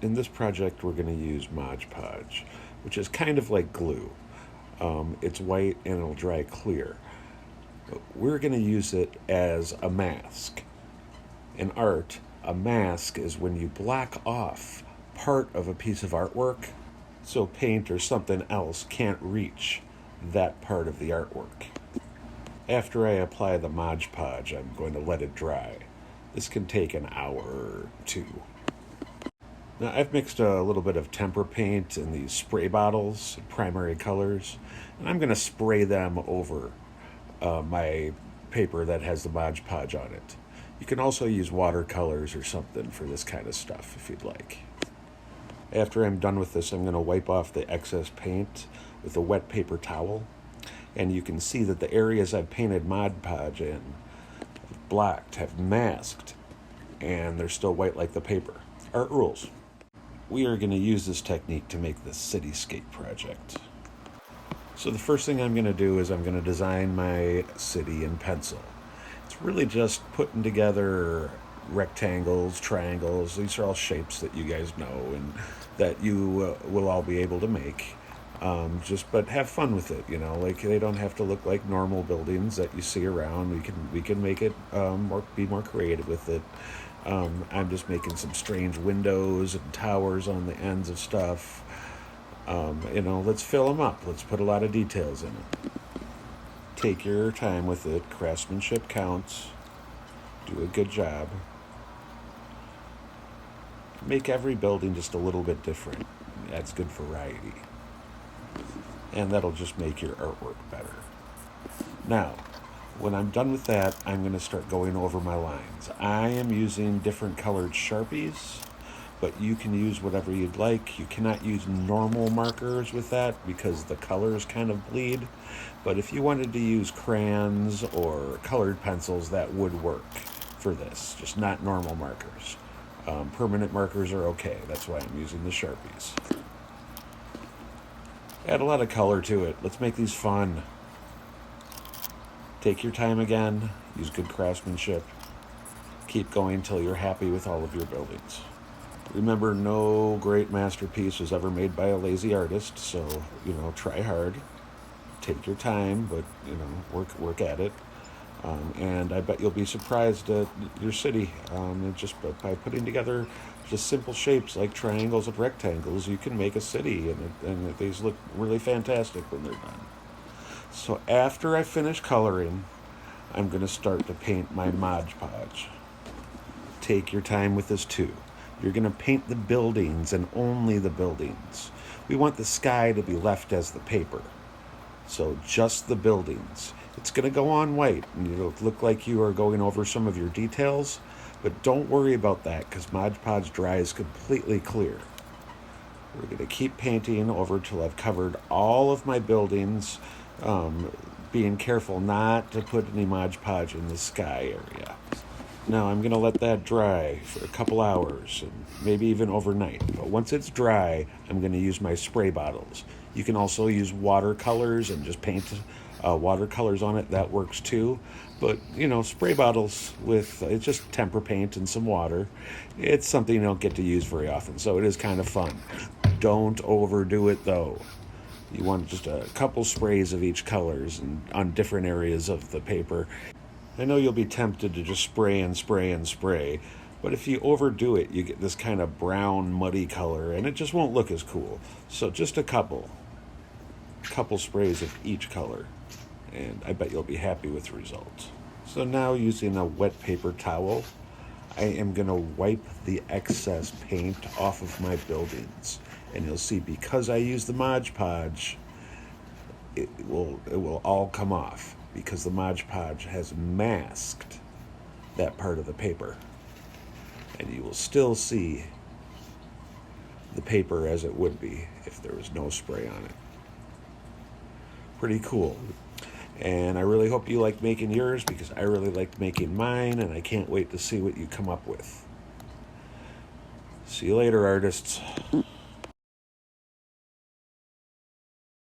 in this project we're going to use Mod Podge, which is kind of like glue. It's white and it'll dry clear. We're going to use it as a mask. In art, a mask is when you block off part of a piece of artwork so paint or something else can't reach that part of the artwork. After I apply the Mod Podge, I'm going to let it dry. This can take an hour or two. Now, I've mixed a little bit of temper paint in these spray bottles, primary colors, and I'm going to spray them over my paper that has the Mod Podge on it. You can also use watercolors or something for this kind of stuff if you'd like. After I'm done with this, I'm going to wipe off the excess paint with a wet paper towel, and you can see that the areas I've painted Mod Podge in blocked have masked, and they're still white like the paper. Art rules. We are going to use this technique to make the cityscape project. So the first thing I'm going to do is I'm going to design my city in pencil. It's really just putting together rectangles, triangles. These are all shapes that you guys know and that you will all be able to make. But have fun with it, like they don't have to look like normal buildings that you see around. We can make it be more creative with it. I'm just making some strange windows and towers on the ends of stuff. Let's fill them up. Let's put a lot of details in it. Take your time with it. Craftsmanship counts. Do a good job. Make every building just a little bit different. That's good variety. And that'll just make your artwork better. Now, when I'm done with that, I'm going to start going over my lines. I am using different colored Sharpies, but you can use whatever you'd like. You cannot use normal markers with that because the colors kind of bleed. But if you wanted to use crayons or colored pencils, that would work for this, just not normal markers. Permanent markers are okay. That's why I'm using the Sharpies. Add a lot of color to it. Let's make these fun. Take your time again. Use good craftsmanship. Keep going till you're happy with all of your buildings. Remember, no great masterpiece was ever made by a lazy artist, so, try hard. Take your time, but, work at it. And I bet you'll be surprised at your city. Just by putting together just simple shapes like triangles and rectangles, you can make a city, and these look really fantastic when they're done. So after I finish coloring, I'm going to start to paint my Mod Podge. Take your time with this too. You're going to paint the buildings and only the buildings. We want the sky to be left as the paper. So just the buildings. It's going to go on white, and it'll look like you are going over some of your details, but don't worry about that because Mod Podge dries completely clear. We're going to keep painting over till I've covered all of my buildings, being careful not to put any Mod Podge in the sky area. Now I'm going to let that dry for a couple hours and maybe even overnight. But once it's dry, I'm going to use my spray bottles. You can also use watercolors and just paint watercolors on it. That works too. But, spray bottles with it's just temper paint and some water. It's something you don't get to use very often, so it is kind of fun. Don't overdo it, though. You want just a couple sprays of each colors and on different areas of the paper. I know you'll be tempted to just spray and spray and spray, but if you overdo it, you get this kind of brown, muddy color, and it just won't look as cool. So just a couple sprays of each color, and I bet you'll be happy with the results. So now, using a wet paper towel, I am going to wipe the excess paint off of my buildings. And you'll see, because I use the Mod Podge, it will all come off, because the Mod Podge has masked that part of the paper. And you will still see the paper as it would be if there was no spray on it. Pretty cool. And I really hope you like making yours, because I really liked making mine, and I can't wait to see what you come up with. See you later, artists.